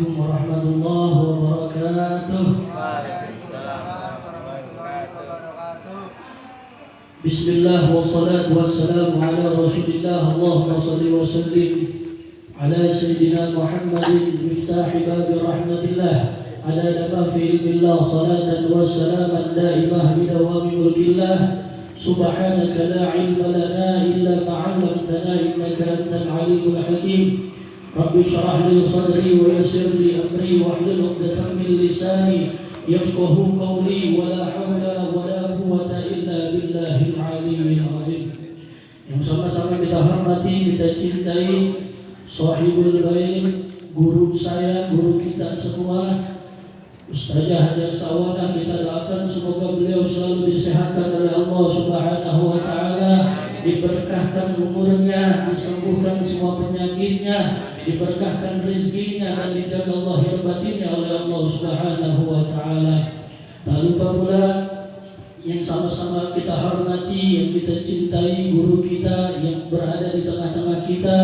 عليكم ورحمة الله وبركاته. بسم الله والصلاة والسلام على رسول الله. اللهم صل وسلم على سيدنا محمد مفتاح باب رحمة الله على نما في علم الله صلاة وسلاما دائمة بدوام ملك الله. سبحانك لا علم لنا إلا ما علمتنا إنك أنت العليم الحكيم. رب اشرح لي صدري ويسر لي أمري واحلل عقدة من لساني يفقه قولي ولا حول ولا قوة إلا بالله العلي العظيم. Yang sama-sama kita hormati, kita cintai Shahibul Bait, guru saya, guru kita semua, Ustazah Hajar Sawana, kita doakan semoga beliau selalu disehatkan oleh Allah Subhanahu wa taala, diberkahkan umurnya, disembuhkan semua penyakitnya, diberkahkan rezekinya dan dijaga zahir batinnya oleh Allah Subhanahu wa taala. Tak lupa pula yang sama-sama kita hormati, yang kita cintai, guru kita yang berada di tengah-tengah kita,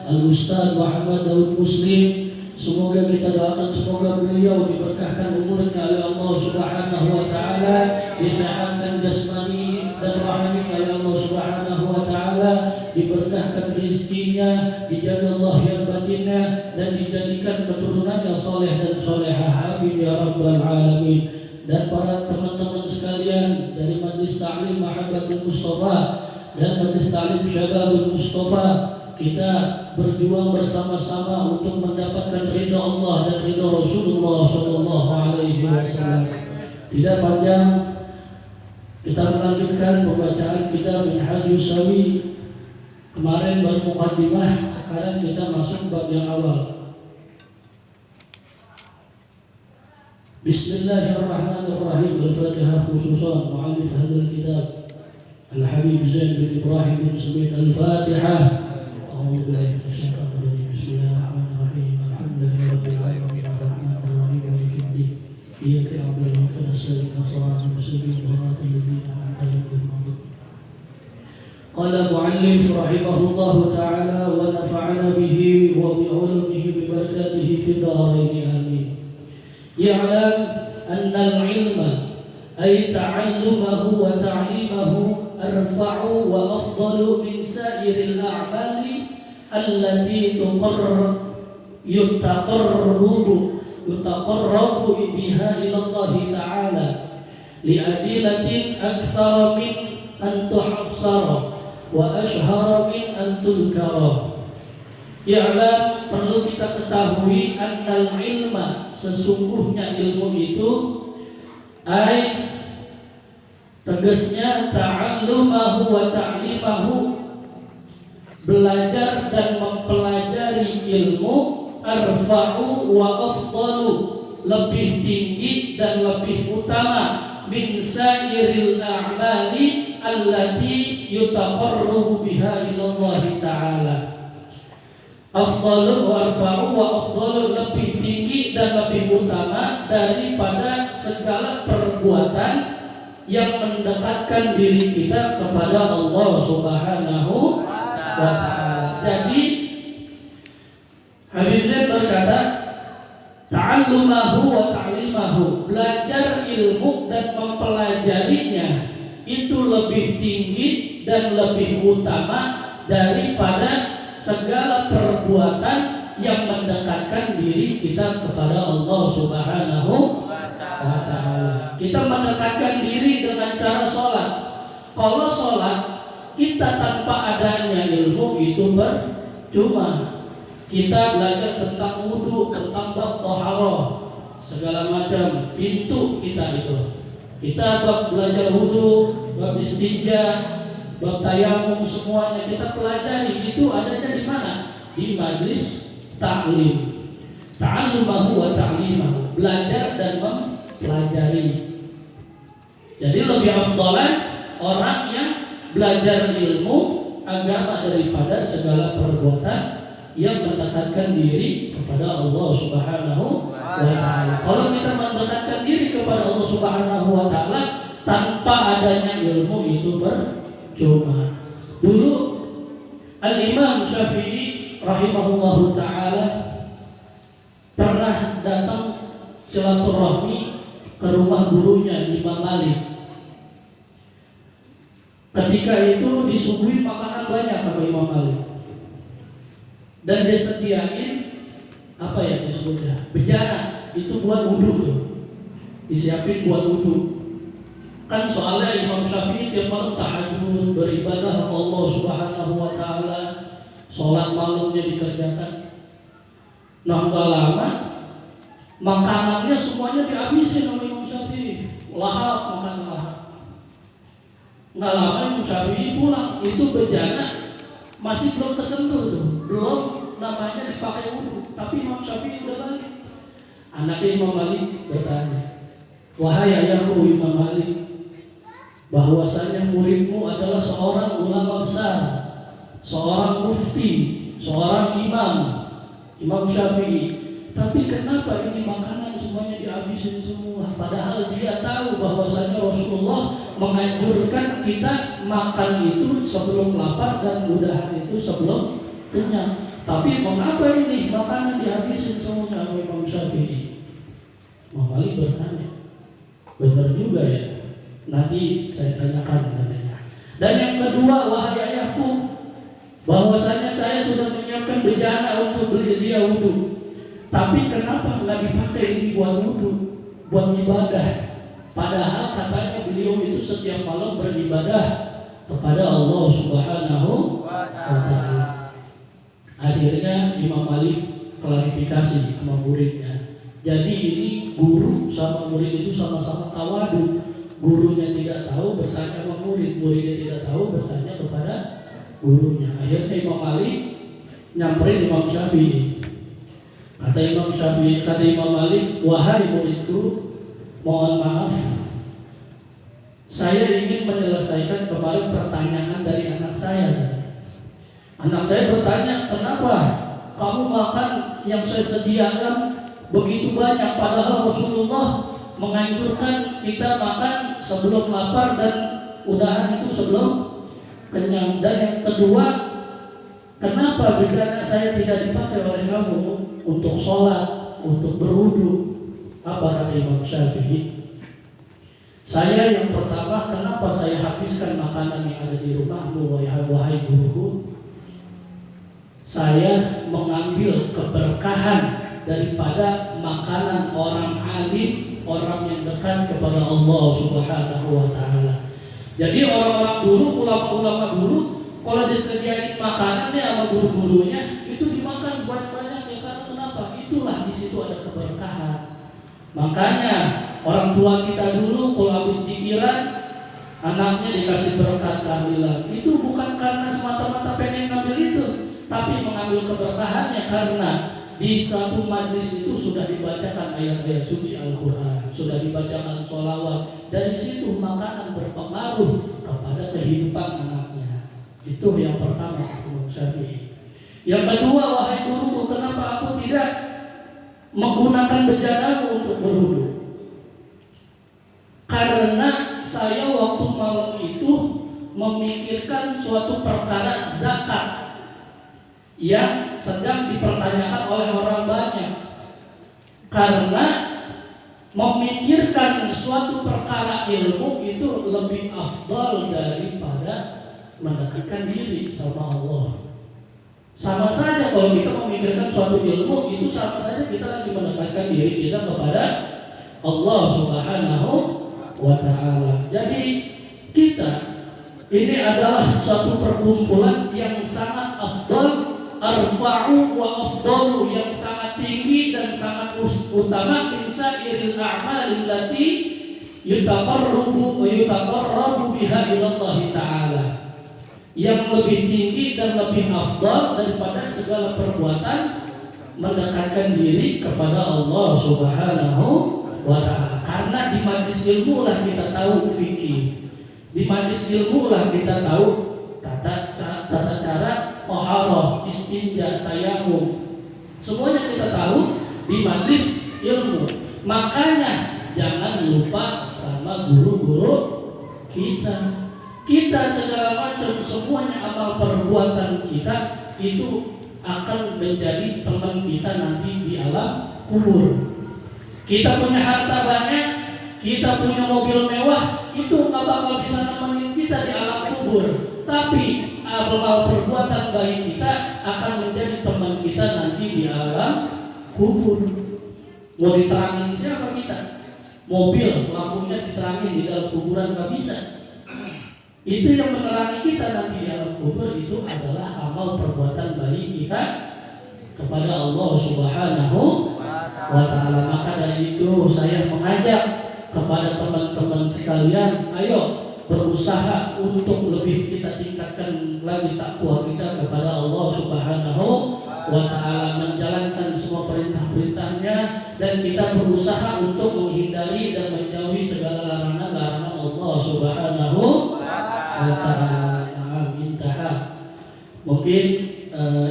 Al-Ustaz Muhammad Daud Muslim. Semoga kita doakan semoga beliau diberkahkan umurnya oleh Allah Subhanahu wa taala, disehatkan jasmani dan rohani oleh Allah Subhanahu wa taala, diberkahkan rezekinya, dijaga zahir batinnya dan dijadikan keturunannya saleh dan salehah. Amin ya rabbal alamin. Dan para teman-teman sekalian dari Majlis Ta'lim Mahabbatul Mustafa dan Majlis Ta'lim Syababul Mustafa, kita berjuang bersama-sama untuk mendapatkan ridha Allah dan ridha Rasulullah sallallahu alaihi wasallam. Tidak panjang, kita melanjutkan pembacaan kita Minhajus Sawi. Kemarin baru muqaddimah, sekarang kita masuk bab yang awal. Bismillahirrahmanirrahim. Al-Fatihah khususan mu'allif hadal kitab Al-Habib Zain bin Ibrahim bin Sumit. Al-Fatihah. أعوذ بالله من الشيطان الرجيم. بسم الله الرحمن الرحيم. الحمد لله رب العالمين الرحمن الرحيم مالك يوم الدين. إياك نعبد وإياك نستعين صراط المستقيم صراط الذين أنعمت عليهم. قال المؤلف رحمه الله تعالى ونفعنا به وبعلومه ببركاته في الدارين آمين. يعلم أن العلم أي تعلمه وتعليمه أرفع وأفضل من سائر الأعمال التي يتقرب بها إلى الله تعالى لأدلة أكثر من أن تحصر وأشهر من أن تذكر. Ya'lam, perlu kita ketahui, annal ilma, sesungguhnya ilmu itu, ay, tegasnya ta'allumahu wa ta'limahu, belajar dan mempelajari ilmu, arfa'u wa afdalu, lebih tinggi dan lebih utama, min sairil a'mali allati yutaqarrabu biha ilallahi ta'ala. Afdalu wa arfa'u wa afdalu, lebih tinggi dan lebih utama daripada segala perbuatan yang mendekatkan diri kita kepada Allah Subhanahu wa ta'ala. Jadi Habib Zain berkata, ta'allumahu wa ta'limahu, belajar ilmu dan mempelajarinya itu lebih tinggi dan lebih utama daripada segala perbuatan yang mendekatkan diri kita kepada Allah Subhanahu wa ta'ala. Kita mendekatkan diri dengan cara sholat. Kalau sholat kita tanpa adanya ilmu itu percuma. Kita belajar tentang wudu, tentang bab thaharah, segala macam pintu kita itu. Kita bab belajar wudu, bab istinja, bab tayamum, semuanya kita pelajari. Itu adanya di mana? Di majlis ta'lim. Ta'allumahu wa ta'limahu, belajar dan mempelajari. Jadi lebih afdalan orang yang belajar ilmu agama daripada segala perbuatan yang mendekatkan diri kepada Allah Subhanahu wa ta'ala. Kalau kita mendekatkan diri kepada Allah Subhanahu wa ta'ala tanpa adanya ilmu itu percuma. Dulu Al-Imam Syafi'i rahimahullahu ta'ala pernah silaturahmi ke rumah gurunya Imam Malik. Ketika itu disuguhi makanan banyak sama Imam Malik, dan disediain apa ya disebutnya bejana, itu buat wudhu tuh, disiapin buat wudhu. Kan soalnya Imam Syafi'i tiap malam tahajud beribadah Allah Subhanahu wa taala, sholat malamnya dikerjakan. Nah, gak lama makanannya semuanya dihabisin sama Imam Syafi'i, lahap, makan lahap. Gak lama Imam Syafi'i pulang, itu bejana masih belum tersentuh tuh, belum namanya dipakai wudhu, tapi Imam Syafi'i udah balik. Anaknya Imam Malik bertanya, wahai ayahku Imam Malik, bahwasanya muridmu adalah seorang ulama besar, seorang mufti, seorang Imam Syafi'i. Tapi kenapa ini makanan semuanya dihabisin semua? Padahal dia tahu bahwasanya Rasulullah menganjurkan kita makan itu sebelum lapar dan udahan itu sebelum kenyang. Tapi mengapa ini makanan dihabisin semuanya oleh Imam Syafi'i? Imam Malik bertanya, benar juga ya. Nanti saya tanyakan katanya. Dan yang kedua, wahai ayahku, bahwasanya saya sudah menyiapkan bejana untuk beli dia wudhu. Tapi kenapa nggak dipakai ini buat wudhu, buat ibadah? Padahal katanya beliau itu setiap malam beribadah kepada Allah Subhanahu wa taala. Akhirnya Imam Malik klarifikasi sama muridnya. Jadi ini guru sama murid itu sama-sama tawadu. Gurunya tidak tahu bertanya sama murid, muridnya tidak tahu bertanya kepada gurunya. Akhirnya Imam Malik nyamperin Imam Syafi'i. Kata Imam Malik, wahai muridku, mohon maaf, saya ingin menyelesaikan kemarin pertanyaan dari anak saya. Anak saya bertanya, kenapa kamu makan yang saya sediakan begitu banyak, padahal Rasulullah menganjurkan kita makan sebelum lapar dan udahan itu sebelum kenyang. Dan yang kedua, kenapa bejana saya tidak dipakai oleh kamu untuk sholat, untuk berwudu? Apa kata Imam Syafi'i? Saya yang pertama, kenapa saya habiskan makanan yang ada di rumahmu, wahai guruku? Saya mengambil keberkahan daripada makanan orang alim, orang yang dekat kepada Allah Subhanahu wa taala. Jadi orang-orang dulu, ulama-ulama dulu, kalau disediain makanannya sama guru-gurunya, itu dimakan banyak-banyak ya. Karena kenapa? Itulah di situ ada keberkahan. Makanya orang tua kita dulu kalau habis dikiran, anaknya dikasih berkat tahlilan. Itu bukan karena semata-mata pengen ngambil itu, tapi mengambil keberkahannya karena di satu majlis itu sudah dibacakan ayat-ayat suci Al-Quran, sudah dibacakan sholawat. Dari situ makanan berpengaruh kepada kehidupan anaknya. Itu yang pertama, Imam Syafi'i. Yang kedua, wahai guruku, kenapa aku tidak menggunakan bejanamu untuk berwudu? Karena saya waktu malam itu memikirkan suatu perkara zakat yang sedang dipertanyakan oleh orang banyak. Karena memikirkan suatu perkara ilmu itu lebih afdal daripada mendekatkan diri sama Allah. Sama saja kalau kita memikirkan suatu ilmu, itu sama saja kita lagi mendekatkan diri kita kepada Allah Subhanahu wa ta'ala. Jadi kita ini adalah suatu perkumpulan yang sangat afdal, arfa'u wa afdalu, yang sangat tinggi dan sangat utama min sa'iril a'mal allati yutaqarrabu biha ila Allah ta'ala, yang lebih tinggi dan lebih afdal daripada segala perbuatan mendekatkan diri kepada Allah Subhanahu wa ta'ala. Karena di majlis ilmu lah kita tahu fikih, di majlis ilmu lah kita tahu tata cara taharah, istinja, tayamum. Semuanya kita tahu di majlis ilmu. Makanya jangan lupa sama guru-guru kita. Kita segala macam semuanya amal perbuatan kita itu akan menjadi teman kita nanti di alam kubur. Kita punya harta banyak, kita punya mobil mewah, itu nggak bakal bisa nemenin kita di alam kubur. Tapi amal perbuatan baik kita akan menjadi teman kita nanti di alam kubur. Mau diterangin siapa kita? Mobil lampunya diterangin di dalam kuburan nggak bisa. Itu yang menerangi kita nanti di alam kubur itu adalah amal perbuatan baik kita kepada Allah Subhanahu wa ta'ala. Maka dari itu saya mengajak kepada teman-teman sekalian, ayo berusaha untuk lebih kita tingkatkan lagi takwa kita kepada Allah Subhanahu wa ta'ala, menjalankan semua perintah-perintahnya, dan kita berusaha untuk menghindari dan menjauhi segala larangan-larangan Allah Subhanahu wa ta'ala. Intaha. Mungkin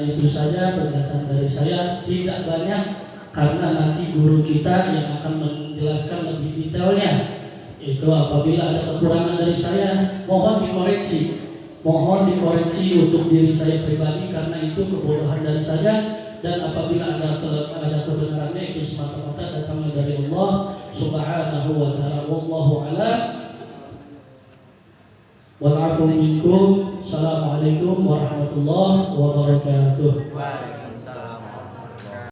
itu saja penjelasan dari saya, tidak banyak karena nanti guru kita yang akan menjelaskan lebih detailnya. Itu apabila ada kekurangan dari saya, mohon dikoreksi untuk diri saya pribadi karena itu kebodohan dari saya, dan apabila ada kebenarannya itu semata-mata datangnya dari Allah Subhanahu wa ta'ala. Wallahu a'lam. Wal 'afwu minkum. Assalamualaikum warahmatullahi wabarakatuh.